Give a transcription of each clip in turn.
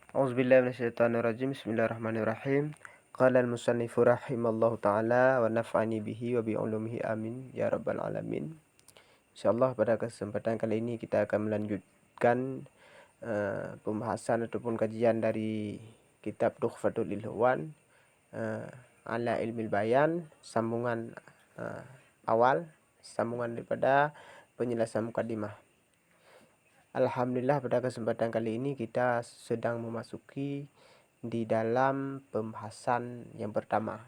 A'udzubillahi minasyaitonirrajim. Bismillahirrahmanirrahim. Qala al-musannifu rahimallahu ta'ala wa naf'ani bihi wa bi ulumihi amin ya rabbal alamin. Insyaallah pada kesempatan kali ini kita akan melanjutkan pembahasan ataupun kajian dari kitab Tuhfatul Ilwan ala ilmil bayan, sambungan awal, sambungan daripada penjelasan mukadimah. Alhamdulillah pada kesempatan kali ini kita sedang memasuki di dalam pembahasan yang pertama.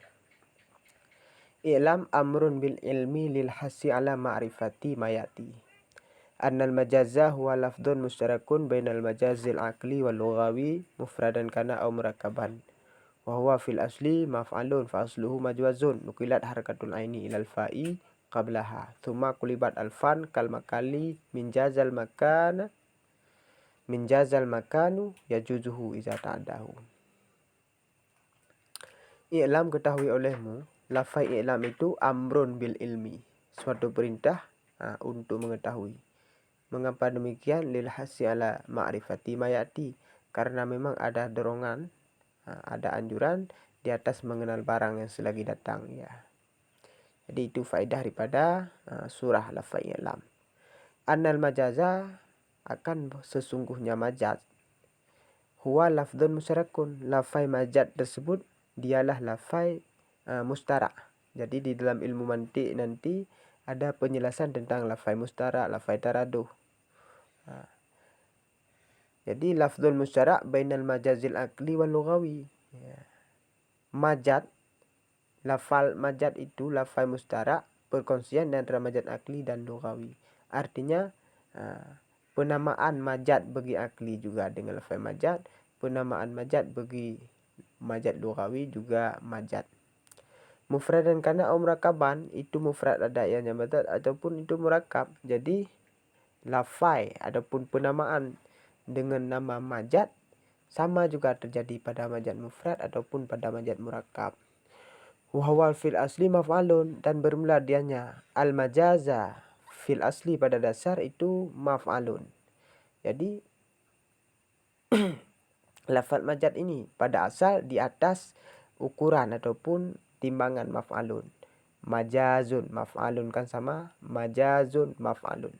I'lam amrun bil ilmi lil hasi ala ma'rifati mayati. Annal majaza huwa lafdun mustarakun bainal majazil aqli wal lughawi mufradan kana aw murakkaban. Wa huwa fil asli maf'alun fa asluhu majwazun nukilat harakatul aini ilal fa'i qablaha thumma kulibat alfan kal makali min jazal makanu yajuzuhu iza ta'adahu. I'lam, ketahui olehmu, lafai i'lam itu amrun bil ilmi, suatu perintah untuk mengetahui. Mengapa demikian? Lil hasi ala ma'rifati mayati, karena memang ada dorongan, ada anjuran di atas mengenal barang yang selagi datang ya. Jadi itu faedah daripada surah lafai i'lam. Annal majaza, akan sesungguhnya majaz, huwa lafdun musyarakun, lafai majaz tersebut dialah lafai mustarak. Jadi di dalam ilmu mantik nanti ada penjelasan tentang lafai mustarak, lafai taraduh. Jadi lafdul mustarak bainal majazil aqli wal lughawi ya. Majaz, lafal majaz itu lafai mustarak perkongsian antara majaz akli dan lughawi. Artinya penamaan majaz bagi akli juga dengan lafai majaz, penamaan majaz bagi majaz lughawi juga majaz. Mufrad dan kana murakkaban, itu mufrad ada ianya majaz ataupun itu murakkab. Jadi lafai ataupun penamaan dengan nama majaz sama juga terjadi pada majaz mufrad ataupun pada majaz murakkab. Wa huwa fil asli maf'alun, dan bermula dianya al majaza fil asli pada dasar itu maf'alun. Jadi lafaz majaz ini pada asal di atas ukuran ataupun timbangan maf'alun. Majazun maf'alun kan sama majazun maf'alun.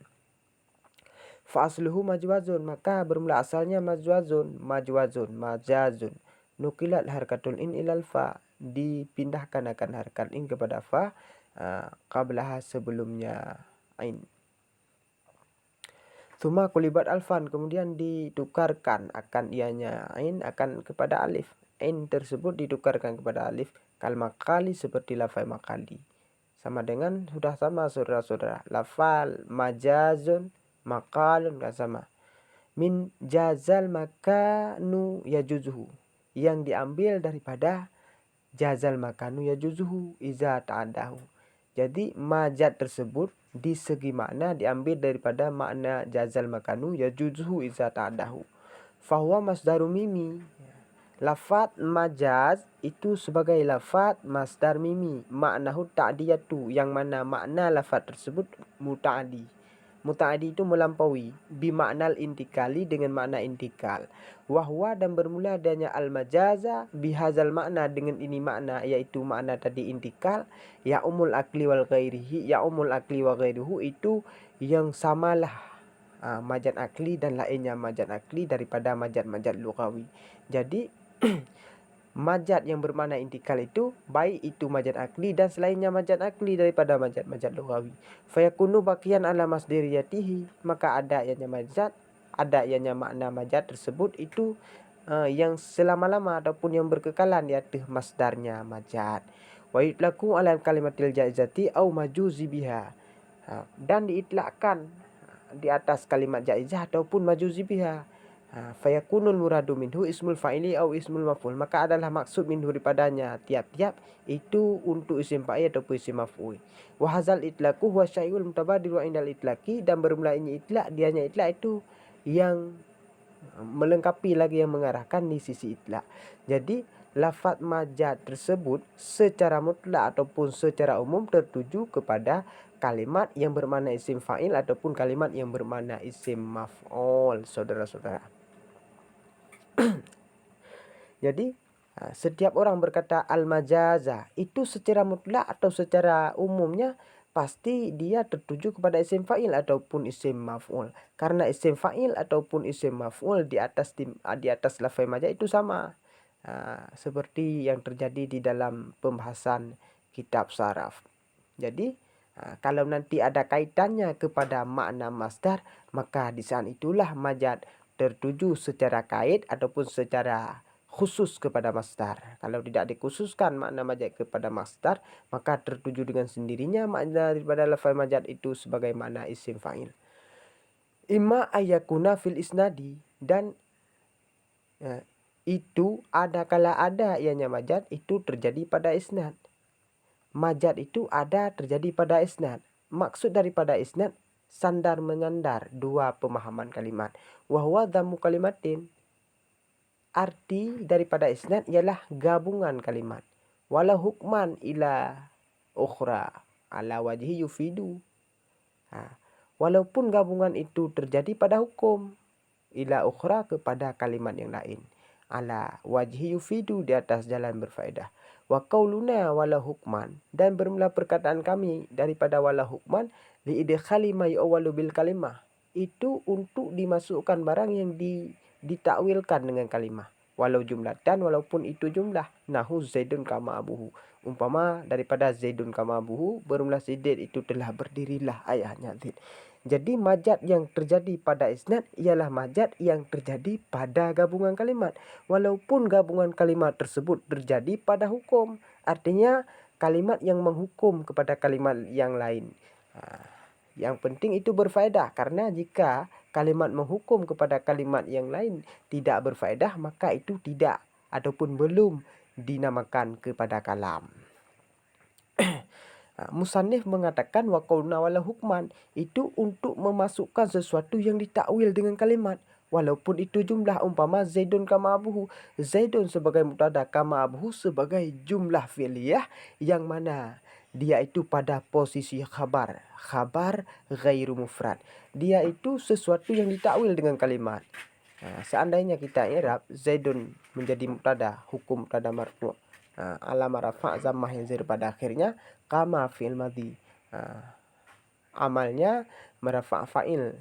Fa asluhu majwazun, maka bermula asalnya majwazun, majazun. Nukilat harakatul in ilal fa, dipindahkan akan harakat in kepada fa qablaha, sebelumnya ain. Thumma kulibat alfan, kemudian ditukarkan akan ianya ain akan kepada alif. Ain tersebut ditukarkan kepada alif kal makali, seperti lafai makali. Sama dengan sudah sama saudara-saudara. Lafal majazun makalun kan sama. Min jazal makanu yajuzuhu, yang diambil daripada jazal makanu yajuzuhu iza ta'adahu. Jadi majaz tersebut di segi makna diambil daripada makna jazal makanu yajuzuhu iza ta'adahu. Fahuwa masdaru mimi, lafaz majaz itu sebagai lafaz masdar mimi, maknahu ta'diyatu, yang mana makna lafaz tersebut muta'adi. Muta'adi itu melampaui, bimaknal intikali, dengan makna intikal. Wahwa, dan bermula adanya al-majaza bihazal makna, dengan ini makna, yaitu makna tadi intikal. Ya umul akli wal ghairihi, ya umul akli wa ghairuhu, itu yang samalah majaz akli dan lainnya majaz akli daripada majaz-majaz lughawi. Jadi majaz yang bermakna intikal itu baik itu majaz akli dan selainnya majaz akli daripada majaz lughawi. Fayakunu baqiyan ala masdiriyatihi, maka ada ianya majaz, ada ianya makna majaz tersebut itu yang selama-lama ataupun yang berkekalan di atas masdarnya majaz. Wa yutlaku ala kalimatil jaizati au majuzi biha, dan diitlakkan di atas kalimat jaizah ataupun majuzi biha. Fayakunul muradu minhu ismul fa'ili au ismul maf'ul, maka adalah maksud minhu daripadanya tiap-tiap itu untuk isim fa'il ataupun isim maf'ul. Wa hazal itlaqu huwa syai'ul mutabadiru indal itlaqi, dan bermula ini itlaq, dianya itlaq itu yang melengkapi lagi, yang mengarahkan di sisi itlaq. Jadi lafaz majaz tersebut secara mutlak ataupun secara umum tertuju kepada kalimat yang bermakna isim fa'il ataupun kalimat yang bermakna isim maf'ul, saudara-saudara. Jadi setiap orang berkata al-majaza itu secara mutlak atau secara umumnya pasti dia tertuju kepada isim fa'il ataupun isim maf'ul. Karena isim fa'il ataupun isim maf'ul di atas lafaz majaz itu sama. Seperti yang terjadi di dalam pembahasan kitab saraf. Jadi kalau nanti ada kaitannya kepada makna masdar, maka di saat itulah majaz tertuju secara kait ataupun secara khusus kepada masdar. Kalau tidak dikhususkan makna majaz kepada masdar, maka tertuju dengan sendirinya makna daripada lafaz majaz itu sebagaimana isim fa'il. Imma ayakuna fil isnadi, dan itu ada kala ada ianya majaz itu terjadi pada isnad. Majaz itu ada terjadi pada isnad. Maksud daripada isnad sandar menyandar, dua pemahaman kalimat. Wa huwa dhammu kalimatin. Arti daripada isnad ialah gabungan kalimat. Walau hukman ila ukhra ala wajhi yufidu. Walaupun gabungan itu terjadi pada hukum, ila ukhra kepada kalimat yang lain. Ala wajhi yufidu di atas jalan berfaedah. Wa qauluna wala hukman, dan bermula perkataan kami daripada wala hukman li idkhali ma yu'awwalu bil kalimah. Itu untuk dimasukkan barang yang ditakwilkan dengan kalimah. Walau jumlatan, walaupun itu jumlah. Nahu Zaidun kama abuhu. Umpama daripada Zaidun kama abuhu, bermula Zaid itu telah berdirilah ayahnya Zaid. Jadi majaz yang terjadi pada isnad ialah majaz yang terjadi pada gabungan kalimat. Walaupun gabungan kalimat tersebut terjadi pada hukum. Artinya kalimat yang menghukum kepada kalimat yang lain. Yang penting itu berfaedah, karena jika kalimat menghukum kepada kalimat yang lain tidak berfaedah, maka itu tidak ataupun belum dinamakan kepada kalam. Musannif mengatakan wa qaulna wala hukman itu untuk memasukkan sesuatu yang ditakwil dengan kalimat, walaupun itu jumlah. Umpama Zaidun kama abuhu, Zaidun sebagai mubtada, kama abuhu sebagai jumlah fi'liyah yang mana dia itu pada posisi khabar ghairu mufrad. Dia itu sesuatu yang ditakwil dengan kalimat. Seandainya kita i'rab Zaidun menjadi mubtada, hukum mubtada marfu', alamah rafa' zammah yang zahir pada akhirnya, kama fi'il madhi, amalnya merafa' fa'il,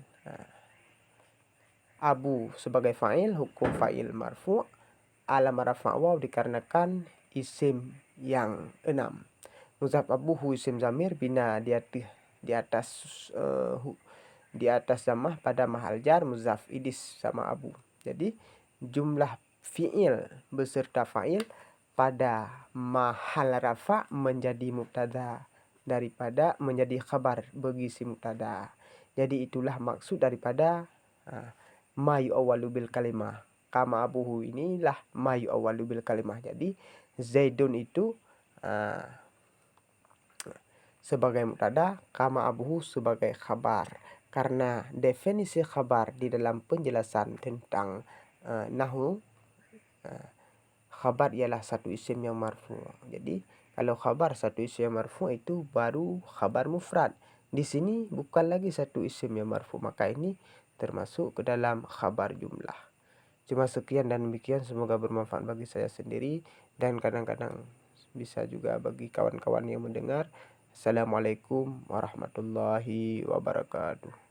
abu sebagai fa'il, hukum fa'il marfu', alamah rafa' waw dikarenakan isim yang 6. Muzaf abuhu isim zamir bina di atas zammah pada mahal jar muzaf idis sama abu. Jadi jumlah fi'il beserta fa'il pada mahal rafa menjadi mubtada daripada menjadi khabar bagi si mubtada. Jadi itulah maksud daripada ma yu'awwalu bil kalimah. Kama abuhu inilah ma yu'awwalu bil kalimah. Jadi Zaidun itu sebagai mubtada, kama abuhu sebagai khabar. Karena definisi khabar di dalam penjelasan tentang nahwu, khabar ialah satu isim yang marfu'. Jadi kalau khabar satu isim yang marfu' itu baru khabar mufrad. Di sini bukan lagi satu isim yang marfu', maka ini termasuk ke dalam khabar jumlah. Cuma sekian dan demikian, semoga bermanfaat bagi saya sendiri dan kadang-kadang bisa juga bagi kawan-kawan yang mendengar. Assalamualaikum warahmatullahi wabarakatuh.